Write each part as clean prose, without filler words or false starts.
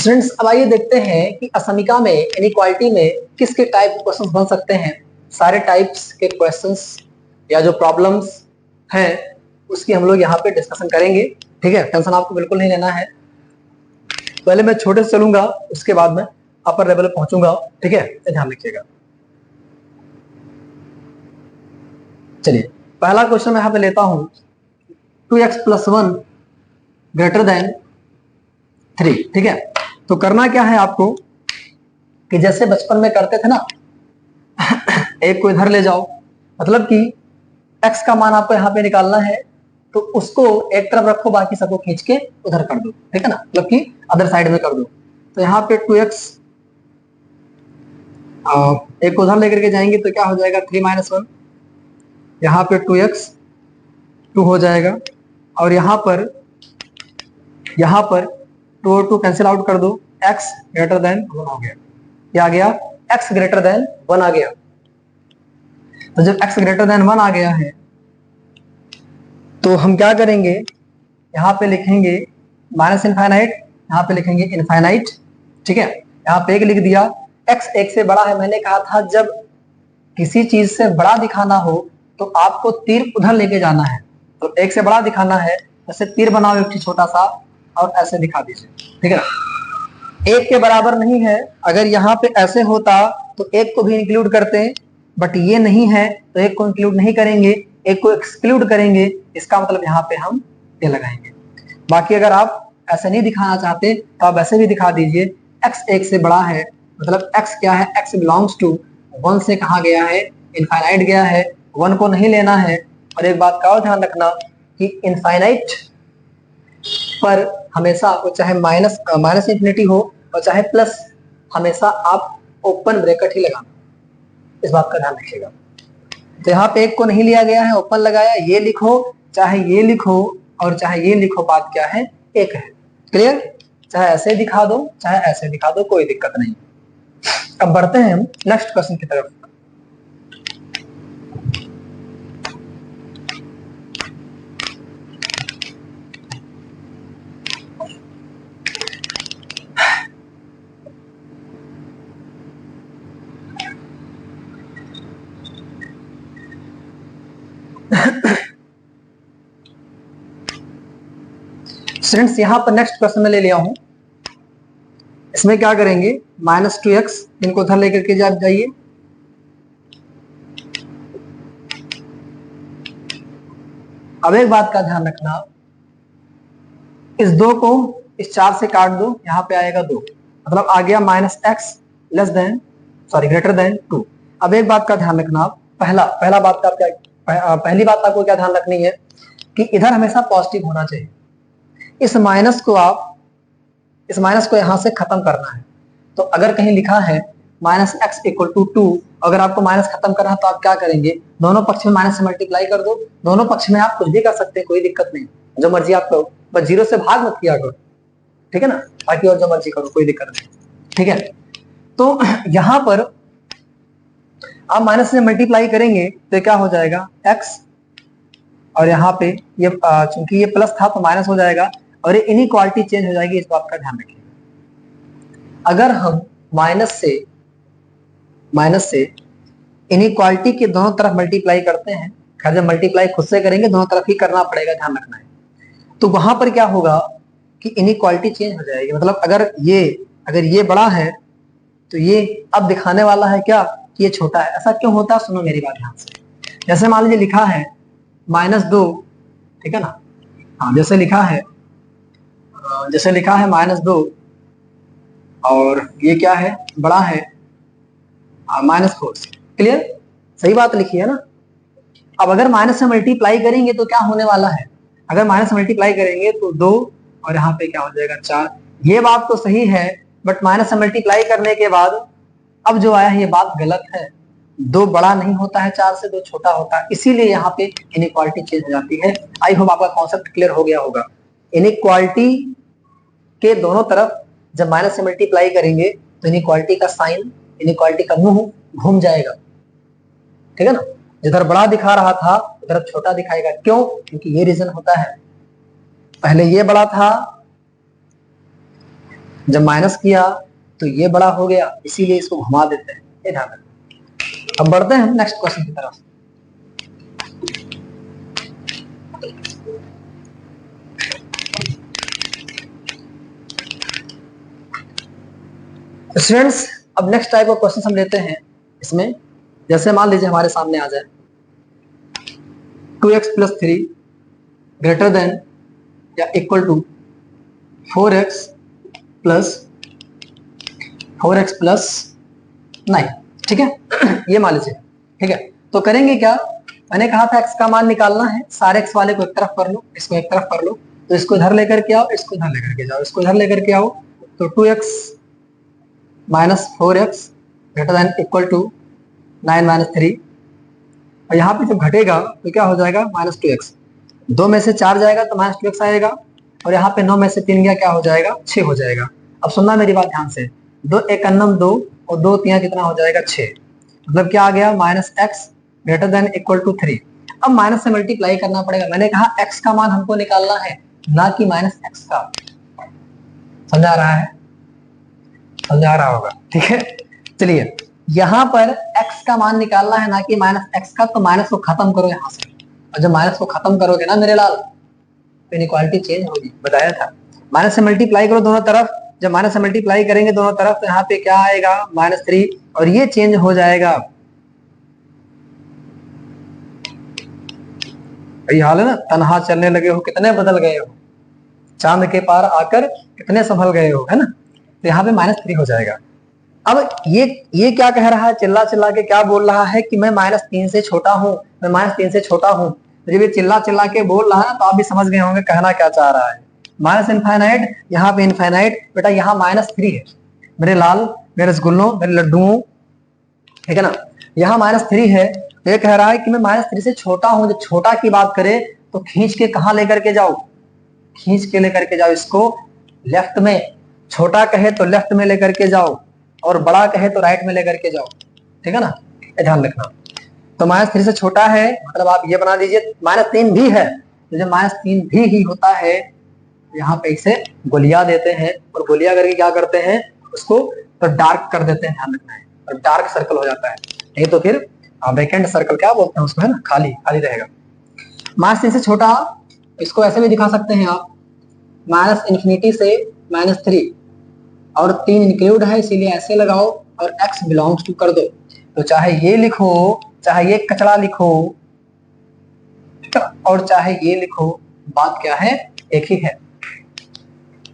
Students अब आइए देखते हैं कि असमिका में इनइक्वालिटी में किसके टाइप के क्वेश्चंस बन सकते हैं। सारे टाइप्स के क्वेश्चंस या जो प्रॉब्लम्स हैं उसकी हम लोग यहाँ पे डिस्कशन करेंगे। ठीक है, टेंशन आपको बिल्कुल नहीं लेना है। पहले मैं छोटे से चलूंगा, उसके बाद मैं अपर लेवल पे पहुंचूंगा। ठीक है, ध्यान रखिएगा। चलिए पहला क्वेश्चन मैं यहाँ पे लेता हूं, 2x + 1 > 3। ठीक है, तो करना क्या है आपको कि जैसे बचपन में करते थे ना, एक को इधर ले जाओ, मतलब कि x का मान आपको यहाँ पे निकालना है तो उसको एक तरफ रखो, बाकी सबको खींच के उधर कर दो। ठीक है ना, मतलब कि अदर साइड में कर दो। तो यहाँ पे 2x एक उधर लेकर के जाएंगे तो क्या हो जाएगा 3 - 1। यहाँ पे 2x 2 हो जाएगा और यहाँ पर 2 और 2 कैंसिल आउट कर दो, x > 1 हो गया। क्या आ गया? x > 1 आ गया। तो जब x > 1 आ गया है तो हम क्या करेंगे, यहाँ पे लिखेंगे -∞, यहाँ पे लिखेंगे इनफाइनाइट। ठीक है, यहाँ पे 1 लिख दिया। x 1 से बड़ा है, मैंने कहा था जब किसी चीज से बड़ा दिखाना हो तो आपको तीर उधर लेके जाना है। तो 1 से बड़ा दिखाना है, जैसे तीर बनाओ एक छोटा सा और ऐसे दिखा दीजिए। ठीक है ना, 1 के बराबर नहीं है। अगर यहाँ पे ऐसे होता तो 1 को भी इंक्लूड करते, बट ये नहीं है तो 1 को इंक्लूड नहीं करेंगे, 1 को एक्सक्लूड करेंगे। इसका मतलब यहाँ पे हम ये लगाएंगे। बाकी अगर आप ऐसे नहीं दिखाना चाहते तो आप ऐसे भी दिखा दीजिए। x 1 से बड़ा है, मतलब x क्या है, x बिलोंग्स टू 1 से कहा गया है, इनफाइनाइट गया है, 1 को नहीं लेना है। और एक बात का और ध्यान रखना कि इनफाइनाइट पर हमेशा आपको चाहे माइनस इंफिनिटी हो और चाहे प्लस, हमेशा आप ओपन ब्रैकेट ही लगाना, इस बात का ध्यान रखिएगा। तो यहाँ पे 1 को नहीं लिया गया है, ओपन लगाया। ये लिखो चाहे ये लिखो और चाहे ये लिखो, बात क्या है, एक है। क्लियर? चाहे ऐसे दिखा दो चाहे ऐसे दिखा दो, कोई दिक्कत नहीं। अब बढ़ते हैं हम नेक्स्ट क्वेश्चन की तरफ। स्टूडेंट्स यहाँ पर नेक्स्ट क्वेश्चन में ले लिया हूं। इसमें क्या करेंगे, -2x इनको उधर लेकर के जाइए। अब एक बात का ध्यान रखना, इस 2 को इस 4 से काट दो, यहाँ पे आएगा 2, मतलब आ गया -x > 2। अब एक बात का ध्यान रखना, पहली बात आपको क्या ध्यान रखनी है कि इधर हमेशा पॉजिटिव होना चाहिए। इस माइनस को यहां से खत्म करना है। तो अगर कहीं लिखा है -x = 2, अगर आपको माइनस खत्म करना है तो आप क्या करेंगे, दोनों पक्ष में माइनस से मल्टीप्लाई कर दो। दोनों पक्ष में आप कुछ भी कर सकते हैं, कोई दिक्कत नहीं, जो मर्जी आप करो, बस 0 से भाग मत किया करो। ठीक है ना, बाकी और जो मर्जी करो, कोई दिक्कत नहीं। ठीक है, तो यहां पर आप माइनस से मल्टीप्लाई करेंगे तो क्या हो जाएगा, x, और यहाँ पे ये चूंकि ये प्लस था तो माइनस हो जाएगा और ये इनइक्वालिटी चेंज हो जाएगी, इस बात का ध्यान रखिए। अगर हम माइनस से इनइक्वालिटी के दोनों तरफ मल्टीप्लाई करते हैं, खैर जब मल्टीप्लाई खुद से करेंगे दोनों तरफ ही करना पड़ेगा, ध्यान रखना है। तो वहां पर क्या होगा कि इनइक्वालिटी चेंज हो जाएगी। मतलब अगर ये बड़ा है तो ये अब दिखाने वाला है क्या कि ये छोटा है। ऐसा क्यों होता है, सुनो मेरी बात ध्यान से। जैसे मान लीजिए लिखा है -2, ठीक है ना, हाँ जैसे लिखा है -2 और ये क्या है, बड़ा है -4। क्लियर? सही बात लिखी है ना। अब अगर माइनस से मल्टीप्लाई करेंगे तो क्या होने वाला है, अगर माइनस से मल्टीप्लाई करेंगे तो 2 और यहाँ पे क्या हो जाएगा 4। ये बात तो सही है, बट माइनस से मल्टीप्लाई करने के बाद अब जो आया है ये बात गलत है। 2 बड़ा नहीं होता है 4 से, 2 छोटा होता है, इसीलिए यहाँ पे इनइक्वालिटी चेंज हो जाती है। आई होप आपका कॉन्सेप्ट क्लियर हो गया होगा। इनइक्वालिटी के दोनों तरफ जब माइनस से मल्टीप्लाई करेंगे तो इनइक्वालिटी का साइन, इनइक्वालिटी का मुंह घूम जाएगा। ठीक है ना, जिधर बड़ा दिखा रहा था उधर छोटा दिखाएगा। क्यों? क्योंकि ये रीजन होता है, पहले ये बड़ा था जब माइनस किया तो ये बड़ा हो गया, इसीलिए इसको घुमा देते हैं, ये ध्यान रखना। अब बढ़ते हैं हम नेक्स्ट क्वेश्चन की तरफ। स्टूडेंट्स अब नेक्स्ट टाइप ऑफ क्वेश्चन हम लेते हैं इसमें। जैसे मान लीजिए हमारे सामने आ जाए 2x प्लस 3 ग्रेटर देन या इक्वल टू 4x प्लस 9, ठीक है। ये मान लीजिए, ठीक है। तो करेंगे क्या, मैंने कहा था x का मान निकालना है, सारे x वाले को एक तरफ कर लो, इसको एक तरफ कर लो, तो इसको इधर लेकर के आओ, इसको इधर लेकर के जाओ, इसको इधर लेकर के आओ, तो 2x minus 4x greater than equal to 9 minus 3, और यहाँ पे जब घटेगा तो क्या हो जाएगा, माइनस 2x। 2 में से 4 जाएगा तो माइनस 2x आएगा, और यहाँ पे 9 में से 3 गया, क्या हो जाएगा, 6 हो जाएगा। अब सुनना मेरी बात ध्यान से, 2 एक अन्नम 2 और 2 3 कितना हो जाएगा, 6। मतलब क्या आ गया, minus x greater than equal to 3। अब माइनस से मल्टीप्लाई करना पड़ेगा। मैंने कहा x का मान हमको निकालना है, ना कि माइनस x का। समझा रहा है, समझा रहा होगा, ठीक है। चलिए यहाँ पर x का मान निकालना है, ना कि माइनस x का, तो माइनस को खत्म करो यहाँ से, और जब माइनस को खत्म करोगे ना मेरे लाल, तो इनइक्वालिटी चेंज होगी, बताया था। माइनस से मल्टीप्लाई करो दोनों तरफ, जब माइनस से मल्टीप्लाई करेंगे दोनों तरफ तो यहाँ पे क्या आएगा, माइनस 3, और ये चेंज हो जाएगा। यही हाल है ना, तनहा चलने लगे हो कितने बदल गए हो, चांद के पार आकर कितने संभल गए हो, है ना। तो यहाँ पे माइनस 3 हो जाएगा। अब ये क्या कह रहा है, चिल्ला चिल्ला के क्या बोल रहा है कि मैं माइनस 3 से छोटा हूँ, मैं माइनस 3 से छोटा हूँ। जब ये चिल्ला चिल्ला के बोल रहा है तो आप भी समझ गए होंगे कहना क्या चाह रहा है। माइनस इनफाइनाइट, यहाँ पे इनफाइनाइट, बेटा यहाँ माइनस 3 है मेरे लाल, मेरे रसगुल्लों, मेरे लड्डुओं, ठीक है ना। यहाँ माइनस 3 है, तो ये कह रहा है कि मैं माइनस 3 से छोटा हूँ। जब छोटा की बात करे तो खींच के कहाँ लेकर के जाओ, खींच के लेकर के जाओ इसको लेफ्ट में। छोटा कहे तो लेफ्ट में लेकर के जाओ, और बड़ा कहे तो राइट में लेकर के जाओ, ठीक है ना, ये ध्यान रखना। तो माइनस 3 से छोटा है, मतलब आप ये बना दीजिए माइनस 3 भी है, तो जब माइनस 3 भी ही होता है यहाँ पे इसे गोलिया देते हैं, और गोलिया करके क्या करते हैं, उसको तो डार्क कर देते हैं, ध्यान रखना है, और डार्क सर्कल हो जाता है। नहीं तो फिर वेकेंट सर्कल क्या बोलते हैं उसको, है ना, खाली खाली रहेगा। माइनस 3 से छोटा, इसको ऐसे भी दिखा सकते हैं आप, माइनस इन्फिनिटी से माइनस 3, और 3 इंक्लूड है इसीलिए ऐसे लगाओ, और x बिलोंग्स टू कर दो। तो चाहे ये लिखो, चाहे ये कचड़ा लिखो, और चाहे ये लिखो, बात क्या है, एक ही है।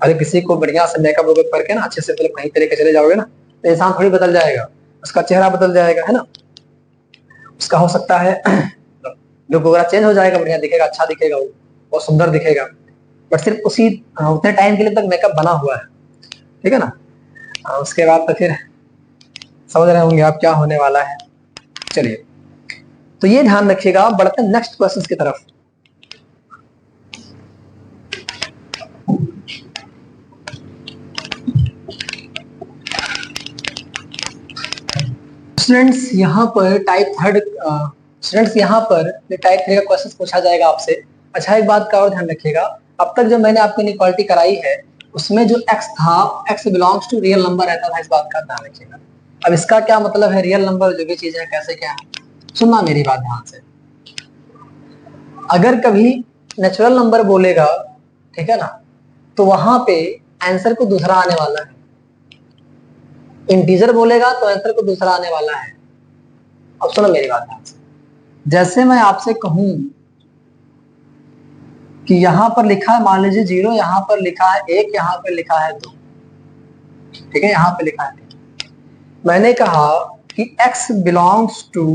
अरे किसी को बढ़िया से मेकअप वेकअप करके ना अच्छे से मतलब कहीं तरीके चले जाओगे ना, तो इंसान थोड़ी बदल जाएगा, उसका चेहरा बदल जाएगा, है ना। उसका हो सकता है लुक वगैरह चेंज हो जाएगा, बढ़िया दिखेगा, अच्छा दिखेगा, वो बहुत सुंदर दिखेगा, बट सिर्फ उसी उतने टाइम के लिए तक मेकअप बना हुआ है, ठीक है ना। उसके बाद तो फिर समझ रहे होंगे आप क्या होने वाला है। चलिए, तो ये ध्यान रखिएगा। बढ़ते हैं नेक्स्ट क्वेश्चन की तरफ। स्टूडेंट्स यहाँ पर टाइप 3 का क्वेश्चन पूछा जाएगा आपसे। अच्छा, एक बात का और ध्यान रखिएगा, अब तक जो मैंने आपको इनइक्वालिटी कराई है उसमें जो x था, x belongs to real number रहता था, इस बात का ध्यान रखिएगा। अब इसका क्या मतलब है, रियल नंबर जो भी चीज है कैसे क्या है, सुनना मेरी बात ध्यान से। अगर कभी नेचुरल नंबर बोलेगा, ठीक है ना, तो वहां पे आंसर को दूसरा आने वाला है। इंटीजर बोलेगा तो आंसर को दूसरा आने वाला है। अब सुनो मेरी बात ध्यान से। जैसे मैं आपसे कहूं कि यहां पर लिखा है, मान लीजिए 0, यहां पर लिखा है 1, यहां पर लिखा है 2, ठीक है, यहां पर लिखा है 3। मैंने कहा कि x belongs to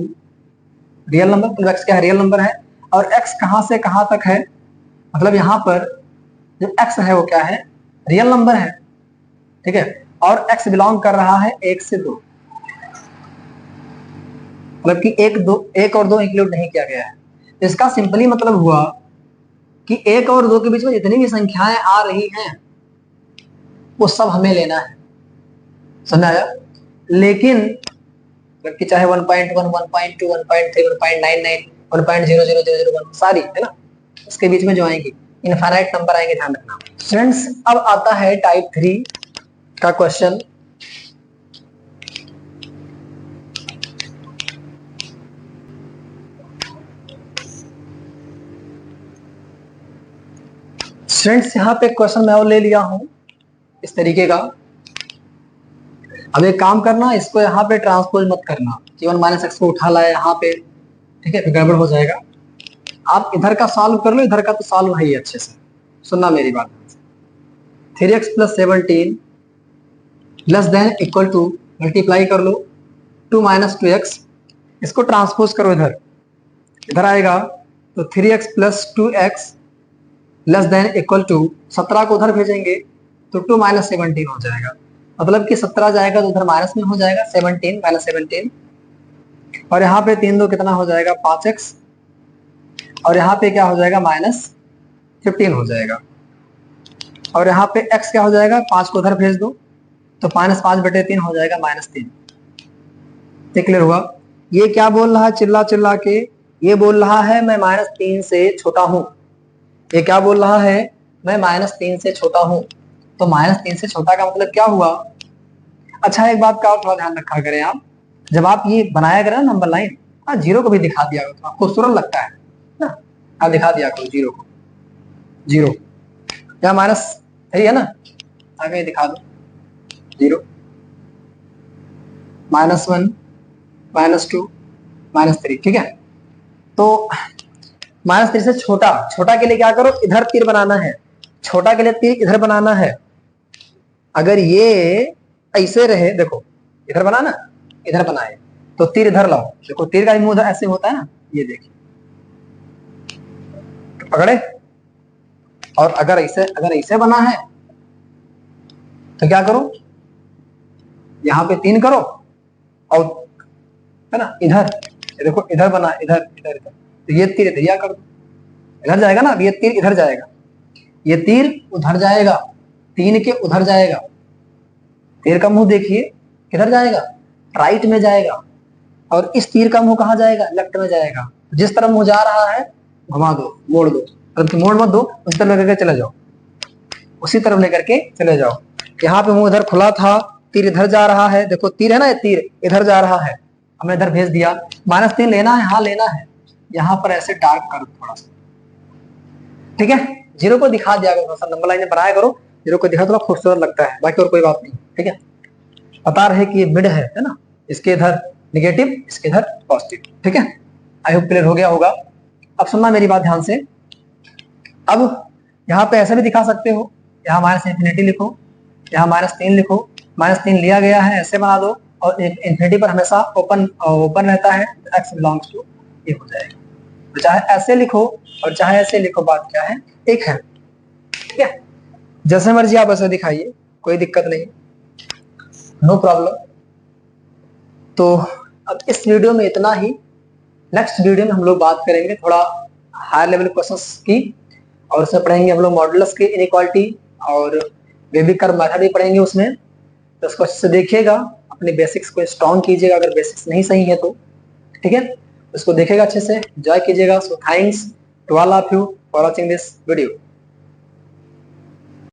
real number, मतलब x क्या है, रियल नंबर है, और x कहां से कहां तक है, मतलब यहां पर जो x है वो क्या है, रियल नंबर है, ठीक है, और x बिलोंग कर रहा है 1 से 2, मतलब कि 1 और 2 इंक्लूड नहीं किया गया है। इसका सिंपली मतलब हुआ कि 1 और 2 के बीच में जितनी भी संख्याएं आ रही हैं वो सब हमें लेना है, समझ आया। लेकिन कि चाहे 1.1, 1.2, 1.3, 1.99, 1.00001 सारी, है ना, इसके बीच में जो आएंगी इनफाइनाइट नंबर आएंगे, ध्यान रखना। फ्रेंड्स, अब आता है टाइप 3 का क्वेश्चन स्टूडेंट्स, यहाँ पे क्वेश्चन मैं और ले लिया हूं इस तरीके का। अब एक काम करना, इसको यहाँ पे ट्रांसपोज मत करना, k1 माइनस एक्स को उठा लाया यहाँ पे, ठीक है, फिर गड़बड़ हो जाएगा। आप इधर का सॉल्व कर लो, इधर का तो सॉल्व है ही अच्छे से। सुनना मेरी बात, 3x plus 17 less than equal to, multiply कर लो 2 माइनस 2x, इसको ट्रांसपोज करो इधर, इधर आएगा तो 3x plus 2x less than equal to, 17 को उधर भेजेंगे तो 2 माइनस 17 हो जाएगा। मतलब कि 17 जाएगा तो उधर माइनस में हो जाएगा 17 माइनस 17, और यहाँ पे 3 2 कितना हो जाएगा 5x, और यहाँ पे क्या हो जाएगा माइनस 15 हो जाएगा, और यहाँ पे x क्या हो जाएगा 5 को उधर भेज दो तो माइनस 5/3 हो जाएगा -3। क्लियर हुआ? ये क्या बोल रहा है चिल्ला चिल्ला के? ये बोल रहा है मैं -3 से छोटा हूं। ये क्या बोल रहा है? मैं -3 से छोटा हूं। तो -3 से छोटा का मतलब क्या हुआ? अच्छा, एक बात का और थोड़ा ध्यान रखा करें आप, जब आप ये बनाया करें नंबर लाइन, हाँ जीरो को भी दिखा दिया करो, खूबसूरत लगता है ना, आप दिखा दिया करो जीरो को, जीरो या माइनस सही है ना, आगे दिखा दो 0 -1 -2 -3, ठीक है। तो -3 से छोटा, छोटा के लिए क्या करो, इधर तीर बनाना है, छोटा के लिए तीर इधर बनाना है। अगर ये ऐसे रहे, देखो इधर बनाना, इधर बनाए तो तीर इधर लाओ, देखो तीर का मुंह ऐसे होता है ना, ये देखिए पकड़े, और अगर ऐसे बना है तो क्या करो, यहां पे 3 करो, और है ना इधर देखो, इधर बना, इधर इधर इधर, तो ये तीर इधर कर दो, इधर जाएगा ना, ये तीर इधर जाएगा, ये तीर उधर जाएगा, 3 के उधर जाएगा, तीर का मुंह देखिए किधर जाएगा, राइट में जाएगा, और इस तीर का मुंह कहां जाएगा, लेफ्ट में जाएगा। जिस तरफ मुंह जा रहा है घुमा दो, मोड़ दो, मोड़ मत दो, उस तरफ लेकर के चले जाओ, उसी तरफ लेकर के चले जाओ। यहाँ पे मुंह इधर खुला था, तीर इधर जा रहा है, देखो तीर है ना, ये तीर इधर जा रहा है, हमने इधर भेज दिया। -3 लेना है, हाँ लेना है, यहाँ पर ऐसे डार्क करो थोड़ा सा, ठीक है, जीरो को दिखा दिया करो, नंबर लाइन में बनाया करो, जीरो को दिखा थोड़ा खूबसूरत लगता है, बाकी और कोई बात नहीं, ठीक है। पता रहे कि ये मिड है ना, इसके इधर नेगेटिव, इसके इधर पॉजिटिव, ठीक है। आई होप क्लियर हो गया होगा। अब सुनना मेरी बात ध्यान से, अब यहाँ पे ऐसे भी दिखा सकते हो, यहाँ -∞ लिखो, यहाँ -3 लिखो, -3 लिया गया है, ऐसे बना दो, और इन्फिनिटी पर हमेशा ओपन रहता है, x बिलोंग्स टू ये हो जाएगा। तो चाहे ऐसे लिखो और चाहे ऐसे लिखो, बात क्या है, एक है, ठीक है। जैसे मर्जी आप ऐसे दिखाइए, कोई दिक्कत नहीं, नो प्रॉब्लम। तो अब इस वीडियो में इतना ही, नेक्स्ट वीडियो में हम लोग बात करेंगे थोड़ा हायर लेवल क्वेश्चंस की, और उसमें पढ़ेंगे हम लोग मॉडुलस की इनइक्वालिटी, और बेबी कर्व मेथड भी पढ़ेंगे उसमें। तो उसको अच्छे से देखिएगा, अपने बेसिक्स को स्ट्रॉन्ग कीजिएगा, अगर बेसिक्स नहीं सही है तो, ठीक है, उसको देखिएगा अच्छे से, एंजॉय कीजिएगा। So thanks to all of you for watching this video.